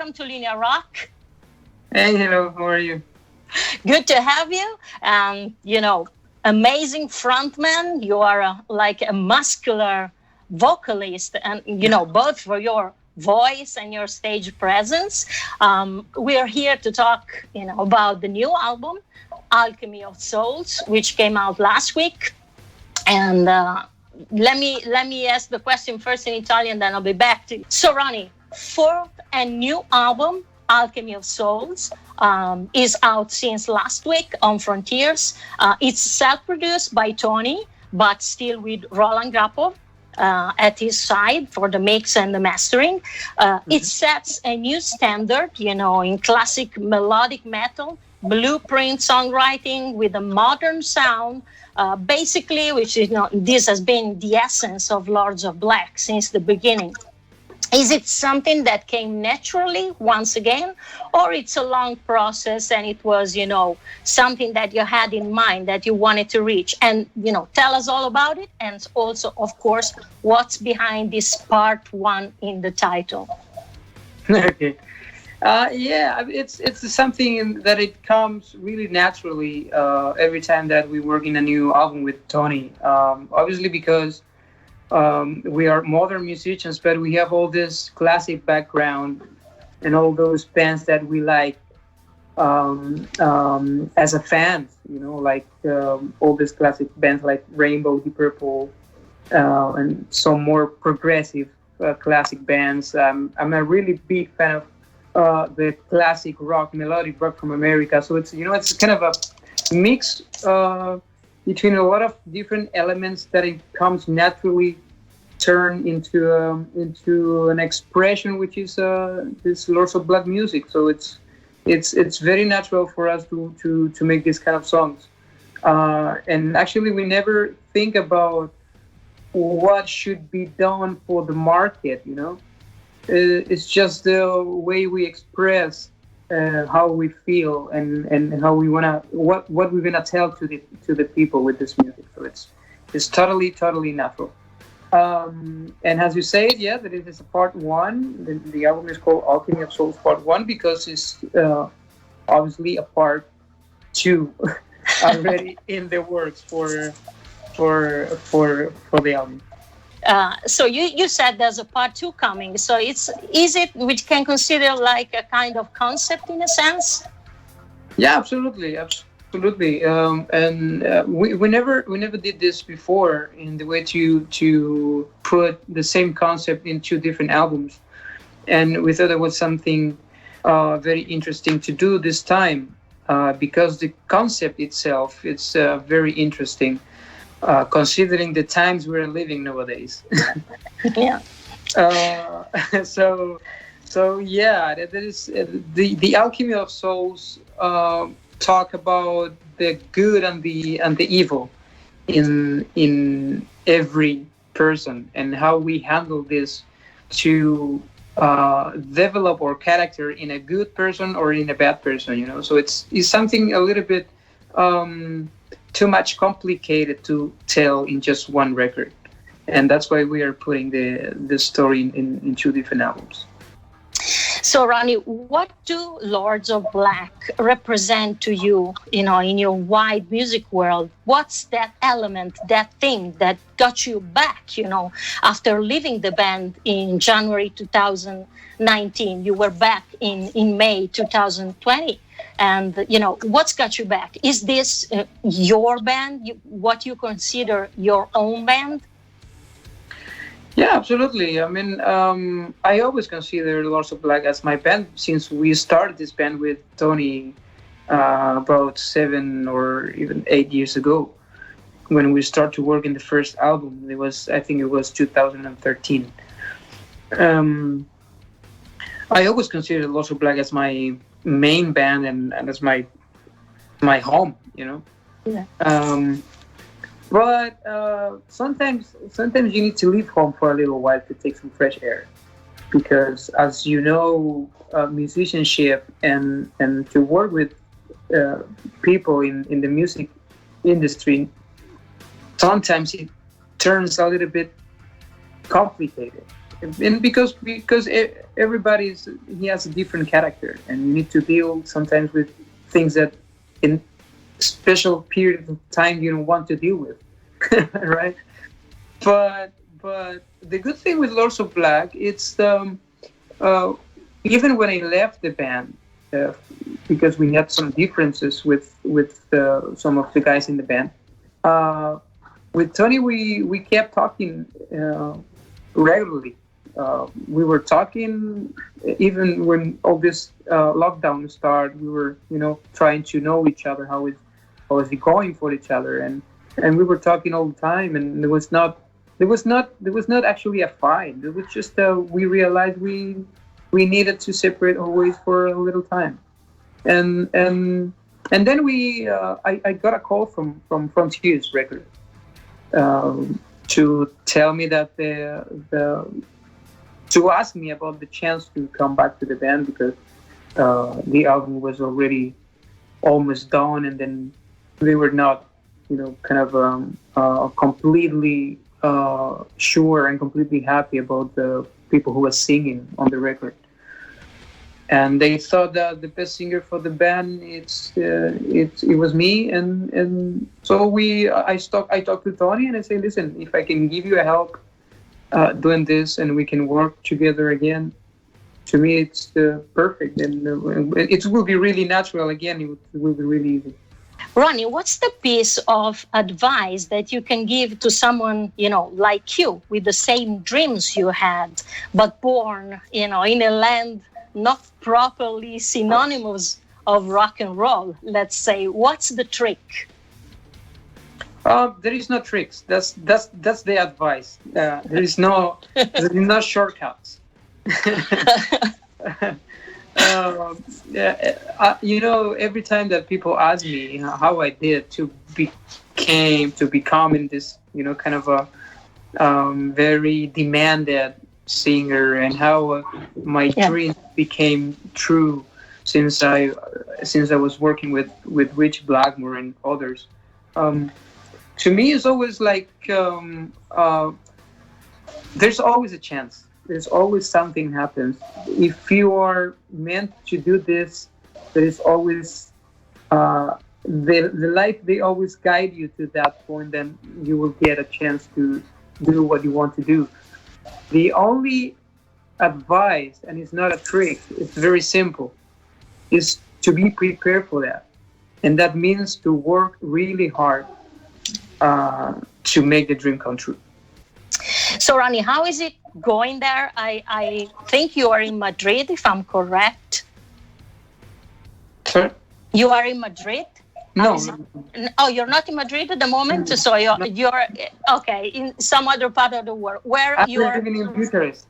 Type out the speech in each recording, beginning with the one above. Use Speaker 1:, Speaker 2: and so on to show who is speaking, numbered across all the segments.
Speaker 1: welcome to LINEA ROCK.
Speaker 2: Hey, hello, how are you?
Speaker 1: Good to have you. Amazing frontman. You are like a muscular vocalist, and both for your voice and your stage presence. We are here to talk, about the new album, Alchemy of Souls, which came out last week. And let me ask the question first in Italian, then I'll be back to you. So, Ronnie, fourth and new album, Alchemy of Souls, is out since last week on Frontiers. It's self-produced by Tony, but still with Roland Grappo at his side for the mix and the mastering. It sets a new standard, in classic melodic metal, blueprint songwriting with a modern sound, basically, which is, this has been the essence of Lords of Black since the beginning. Is it something that came naturally once again, or it's a long process and it was, something that you had in mind that you wanted to reach? And, tell us all about it. And also, of course, what's behind this part one in the title.
Speaker 2: Okay. It's something that it comes really naturally every time that we work in a new album with Tony. Obviously, because we are modern musicians, but we have all this classic background and all those bands that we like as a fan, like all these classic bands like Rainbow, Deep Purple, and some more progressive classic bands. I'm a really big fan of the classic rock, melodic rock from America. So it's it's kind of a mix between a lot of different elements that it comes naturally turn into an expression, which is this Lords of Black music. So it's very natural for us to make this kind of songs. And actually, we never think about what should be done for the market. It's just the way we express how we feel and how we wanna what we're gonna tell to the people with this music. So it's totally natural. And as you say, that it is a part one. The album is called Alchemy of Souls Part 1 because it's obviously a part 2 already in the works for the album.
Speaker 1: So you said there's a part 2 coming. So is it which can consider like a kind of concept in a sense?
Speaker 2: Yeah, absolutely. And we never did this before in the way to put the same concept in 2 different albums, and we thought it was something very interesting to do this time because the concept itself it's very interesting. Considering the times we're living nowadays.
Speaker 1: Yeah.
Speaker 2: So yeah, that is the Alchemy of Souls talk about the good and the evil in every person and how we handle this to develop our character in a good person or in a bad person. So it's something a little bit too much complicated to tell in just one record, and that's why we are putting the story in 2 different albums.
Speaker 1: So, Ronnie, what do Lords of Black represent to you, in your wide music world? What's that element, that thing that got you back, after leaving the band in January 2019? You were back in May 2020. And, what's got you back? Is this your band, what you consider your own band?
Speaker 2: Yeah, absolutely. I mean, I always consider Lords of Black as my band since we started this band with Tony about 7 or even 8 years ago when we started to work in the first album. I think it was 2013. I always consider Lords of Black as my main band and as my home,
Speaker 1: Yeah.
Speaker 2: But sometimes you need to leave home for a little while to take some fresh air, because as you know, musicianship and to work with people in the music industry, sometimes it turns a little bit complicated. and because everybody's he has a different character, and you need to deal sometimes with things that in special period of time you don't want to deal with, right? But the good thing with Lords of Black, it's even when I left the band, because we had some differences with some of the guys in the band. With Tony, we kept talking regularly. We were talking even when all this lockdown started. We were, trying to know each other, how is it going for each other, and we were talking all the time. And there was not actually a fight. It was just we realized we needed to separate always for a little time, and then I got a call from Frontiers Records to tell me that to ask me about the chance to come back to the band, because the album was already almost done, and then they were not, completely sure and completely happy about the people who were singing on the record. And they thought that the best singer for the band it was me, and so I talked to Tony, and I say, listen, if I can give you a help doing this, and we can work together again, to me it's perfect, and it will be really natural again. It will be really easy.
Speaker 1: Ronnie, what's the piece of advice that you can give to someone, like you, with the same dreams you had, but born, in a land not properly synonymous of rock and roll, let's say? What's the trick?
Speaker 2: There is no tricks. That's the advice. There is no shortcuts. Every time that people ask me how I did to become in this, kind of a very demanded singer, and how my dreams became true since I was working with Ritchie Blackmore and others. To me, it's always like there's always a chance. There's always something happens. If you are meant to do this, there is always the life. They always guide you to that point. Then you will get a chance to do what you want to do. The only advice, and it's not a trick, it's very simple, is to be prepared for that, and that means to work really hard to make the dream come true.
Speaker 1: So, Ronnie, how is it going there? I think you are in Madrid, if I'm correct.
Speaker 2: Sorry?
Speaker 1: You are in Madrid?
Speaker 2: No.
Speaker 1: Oh, you're not in Madrid at the moment? So you're okay, in some other part of the world. Where you are?
Speaker 2: Living in Bucharest.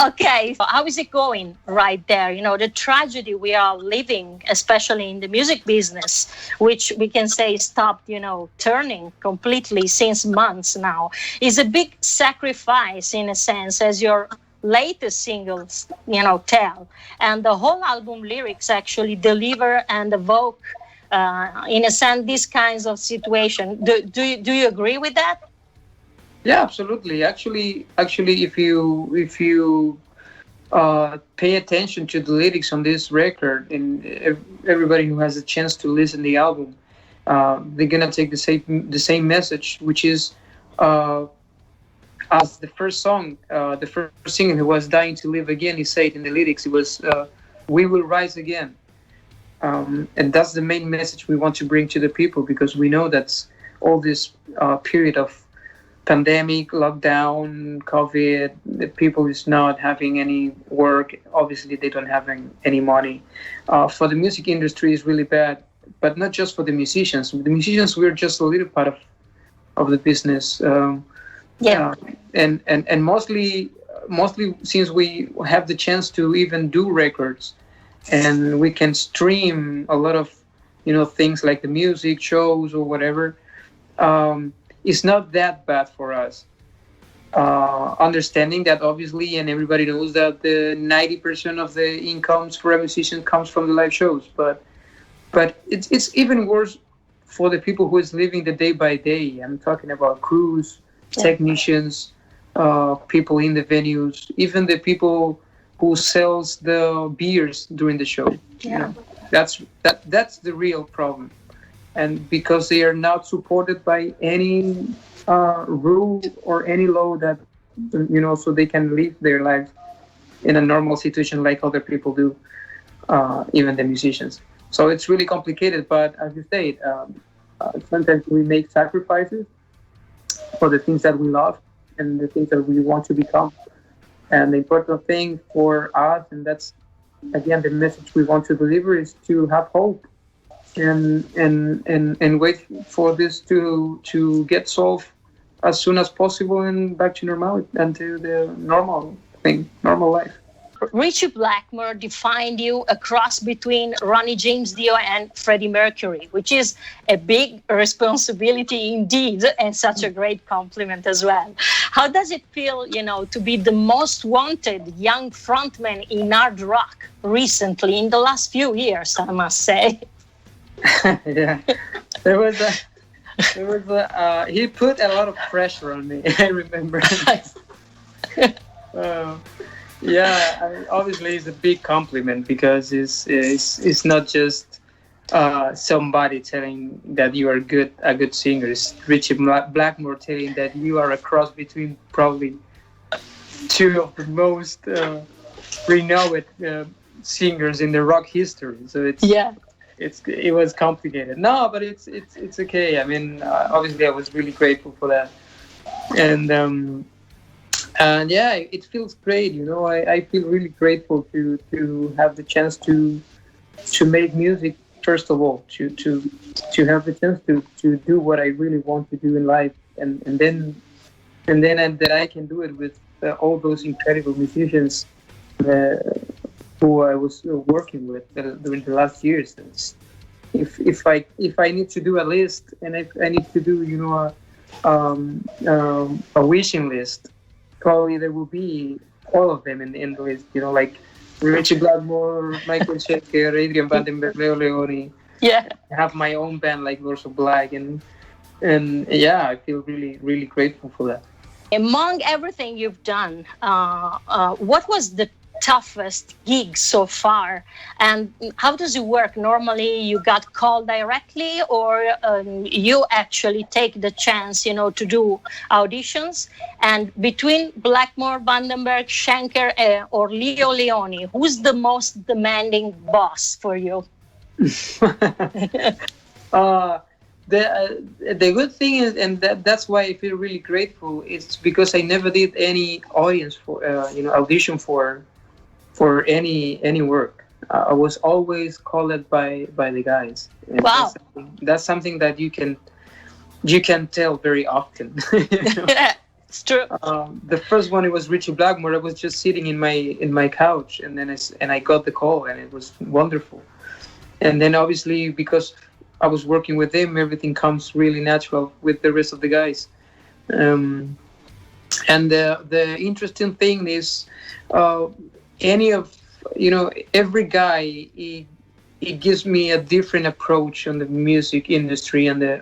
Speaker 1: Okay. So how is it going right there? The tragedy we are living, especially in the music business, which we can say stopped, turning completely since months now, is a big sacrifice in a sense, as your latest singles, tell. And the whole album lyrics actually deliver and evoke, in a sense, these kinds of situation. Do you agree with that?
Speaker 2: Yeah, absolutely. Actually, if you pay attention to the lyrics on this record, and everybody who has a chance to listen to the album, they're gonna take the same message, which is as the first song, the first singer who was dying to live again, he said in the lyrics, it was "We will rise again." And that's the main message we want to bring to the people, because we know that all this period of pandemic, lockdown, COVID, the people is not having any work. Obviously, they don't have any money. For the music industry, is really bad, but not just for the musicians. The musicians, we're just a little part of the business. And mostly since we have the chance to even do records, and we can stream a lot of things like the music shows or whatever, it's not that bad for us, understanding that obviously, and everybody knows that the 90% of the incomes for a musician comes from the live shows, but it's even worse for the people who is living the day by day. I'm talking about crews, technicians, people in the venues, even the people who sells the beers during the show.
Speaker 1: Yeah.
Speaker 2: You know, that's the real problem. And because they are not supported by any rule or any law that, so they can live their lives in a normal situation like other people do, even the musicians. So it's really complicated. But as you said, sometimes we make sacrifices for the things that we love and the things that we want to become. And the important thing for us, and that's again the message we want to deliver, is to have hope and wait for this to get solved as soon as possible and back to normality and to the normal life.
Speaker 1: Ritchie Blackmore defined you a cross between Ronnie James Dio and Freddie Mercury, which is a big responsibility indeed, and such a great compliment as well. How does it feel, to be the most wanted young frontman in hard rock recently, in the last few years, I must say?
Speaker 2: Yeah, he put a lot of pressure on me. I remember. Yeah, obviously it's a big compliment because it's not just somebody telling that you are a good singer. It's Ritchie Blackmore telling that you are a cross between probably two of the most renowned singers in the rock history. So it was complicated. No, but it's okay. I mean, obviously I was really grateful for that, and yeah, it feels great. I feel really grateful to have the chance to make music. First of all, to have the chance to do what I really want to do in life, and then that I can do it with all those incredible musicians who I was working with during the last years. If I need to do a list, and if I need to do a wishing list, probably there will be all of them in the list. Like Ritchie Blackmore, Michael Schenker, Adrian Vandenberg, Leo Leoni.
Speaker 1: Yeah,
Speaker 2: I have my own band like Lords of Black, and yeah, I feel really, really grateful for that.
Speaker 1: Among everything you've done, what was the toughest gig so far, and how does it work? Normally you got called directly, or you actually take the chance to do auditions? And between Blackmore, Vandenberg, Schenker, or Leo Leoni, who's the most demanding boss for you?
Speaker 2: The good thing is, and that's why I feel really grateful, is because I never did any audience for audition for any work. I was always called by the guys. And
Speaker 1: wow,
Speaker 2: that's something that you can tell very often.
Speaker 1: It's true.
Speaker 2: The first one, it was Ritchie Blackmore. I was just sitting in my couch, and then I got the call, and it was wonderful. And then obviously, because I was working with them, everything comes really natural with the rest of the guys. And the interesting thing is, every guy, it gives me a different approach on the music industry and the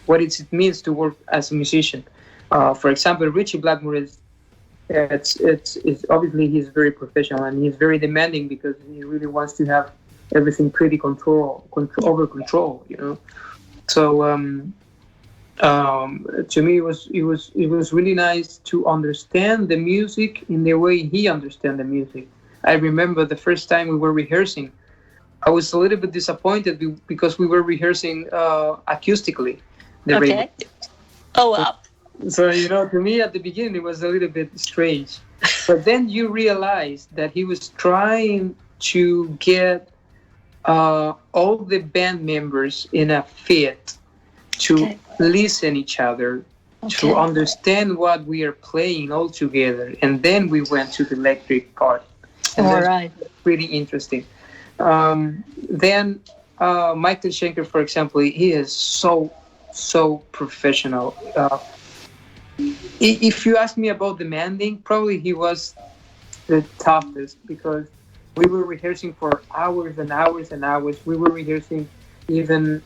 Speaker 2: what it means to work as a musician. For example, Ritchie Blackmore is obviously he's very professional, and he's very demanding because he really wants to have everything pretty over control. So to me, it was really nice to understand the music in the way he understands the music. I remember the first time we were rehearsing, I was a little bit disappointed because we were rehearsing acoustically.
Speaker 1: Okay. Oh wow.
Speaker 2: So to me at the beginning it was a little bit strange, but then you realize that he was trying to get all the band members in a fit to listen each other, to understand what we are playing all together, and then we went to the electric part. And
Speaker 1: all right.
Speaker 2: Pretty interesting. Then Michael Schenker, for example, he is so professional. If you ask me about demanding, probably he was the toughest, because we were rehearsing for hours and hours and hours. We were rehearsing even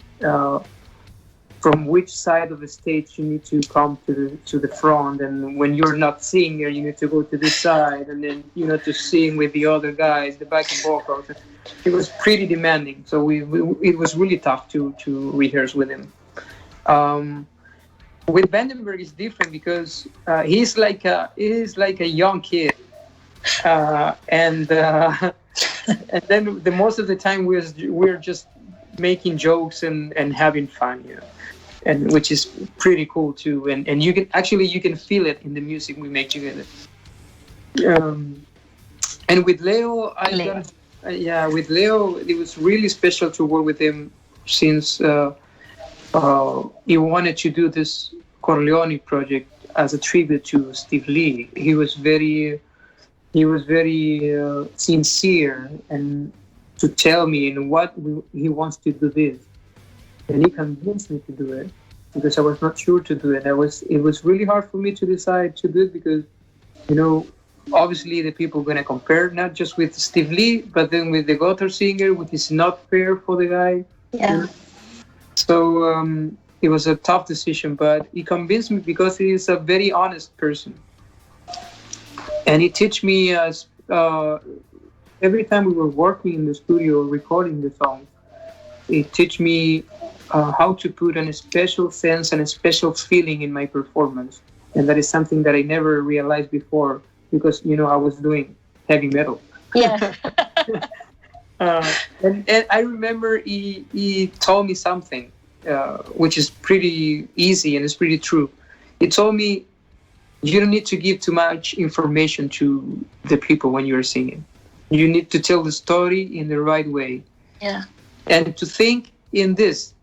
Speaker 2: from which side of the stage you need to come to the front, and when you're not singer, you need to go to this side, and then to sing with the other guys, the backing vocals. It was pretty demanding, so it was really tough to rehearse with him. With Vandenberg, it's different because he's like a young kid, and then the most of the time we're just making jokes and having fun, and which is pretty cool too. And you can feel it in the music we make together. And with Leo, with Leo, it was really special to work with him since he wanted to do this Corleone project as a tribute to Steve Lee. He was very sincere and to tell me in what he wants to do this, and he convinced me to do it because I was not sure to do it. It was really hard for me to decide to do it because obviously the people are gonna compare not just with Steve Lee but then with the guitar singer, which is not fair for the guy.
Speaker 1: Yeah.
Speaker 2: So it was a tough decision, but he convinced me because he is a very honest person, and he teach me as. Every time we were working in the studio recording the songs, it taught me how to put a special sense and a special feeling in my performance. And that is something that I never realized before because, I was doing heavy metal.
Speaker 1: Yeah.
Speaker 2: And I remember he told me something, which is pretty easy and it's pretty true. He told me, you don't need to give too much information to the people when you're singing. You need to tell the story in the right way.
Speaker 1: Yeah.
Speaker 2: And to think in this,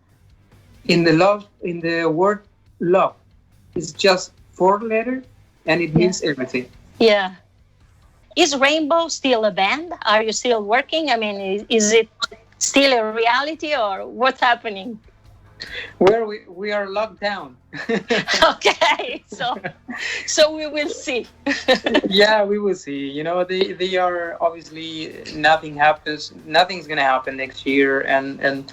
Speaker 2: in the word love, it's just 4 letters and it means everything.
Speaker 1: Yeah. Is Rainbow still a band? Are you still working? I mean, is it still a reality or what's happening?
Speaker 2: Well, we are locked down.
Speaker 1: Okay, so we will see.
Speaker 2: Yeah, we will see. They are obviously nothing's gonna happen next year, and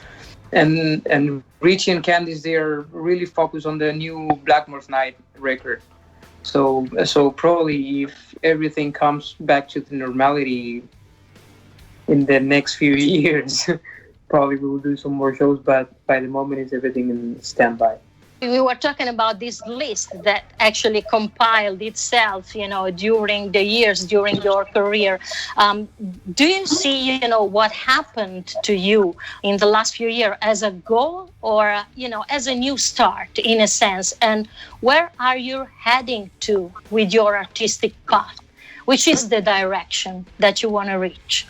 Speaker 2: Ritchie and Candice, they are really focused on the new Blackmore's Night record. So probably if everything comes back to the normality in the next few years. Probably we will do some more shows, but by the moment it's everything in standby.
Speaker 1: We were talking about this list that actually compiled itself, during the years, during your career. Do you see, what happened to you in the last few years as a goal or, as a new start in a sense? And where are you heading to with your artistic path? Which is the direction that you want to reach?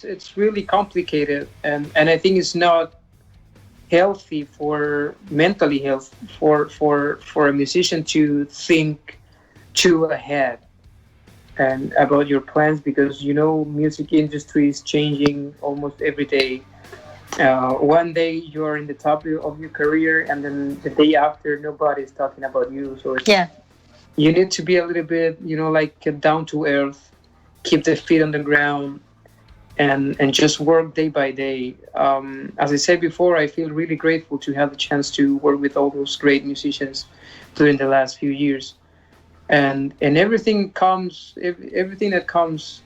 Speaker 2: It's really complicated, and I think it's not healthy for mentally health for a musician to think too ahead and about your plans because music industry is changing almost every day. One day you're in the top of your career, and then the day after nobody's talking about you. So you need to be a little bit down to earth. Keep the feet on the ground and just work day by day. As I said before, I feel really grateful to have the chance to work with all those great musicians during the last few years. And everything that comes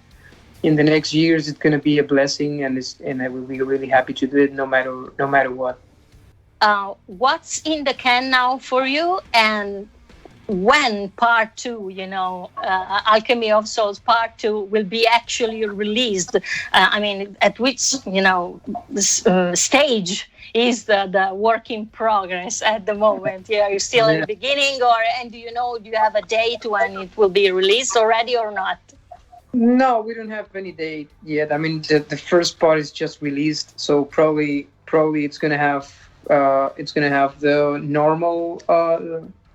Speaker 2: in the next years, it's going to be a blessing, and I will be really happy to do it no matter what.
Speaker 1: What's in the can now for you, and when part 2, Alchemy of Souls part 2 will be actually released? At which, stage is the work in progress at the moment? Are you still at the beginning, and do you have a date when it will be released already or not?
Speaker 2: No, we don't have any date yet. The first part is just released, so probably it's gonna have the normal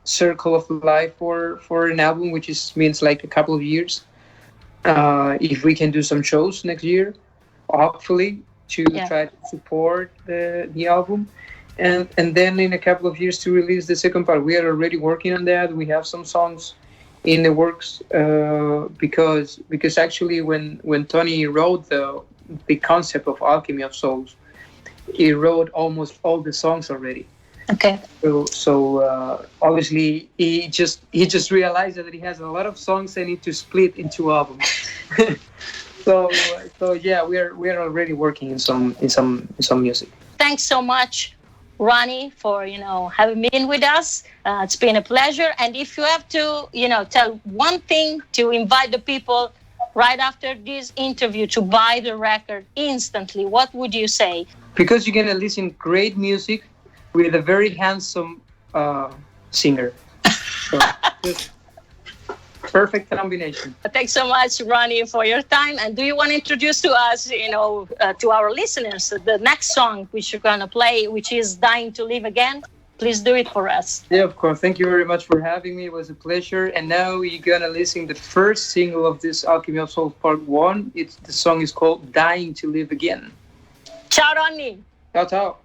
Speaker 2: circle of life for an album, which means like a couple of years. If we can do some shows next year, hopefully to try to support the album, and then in a couple of years to release the second part. We are already working on that. We have some songs in the works because actually when Tony wrote the concept of Alchemy of Souls, he wrote almost all the songs already.
Speaker 1: Okay.
Speaker 2: So obviously he just realized that he has a lot of songs that need to split into albums. so yeah, we're already working in some music.
Speaker 1: Thanks so much, Ronnie, for having been with us. It's been a pleasure. And if you have to tell one thing to invite the people right after this interview to buy the record instantly, what would you say?
Speaker 2: Because you're gonna listen great music with a very handsome singer. So, just perfect combination.
Speaker 1: Thanks so much, Ronnie, for your time. And do you want to introduce to us, to our listeners, the next song which you're going to play, which is Dying to Live Again? Please do it for us.
Speaker 2: Yeah, of course. Thank you very much for having me. It was a pleasure. And now you're going to listen to the first single of this Alchemy of Souls Part 1. The song is called Dying to Live Again.
Speaker 1: Ciao, Ronnie.
Speaker 2: Ciao, ciao.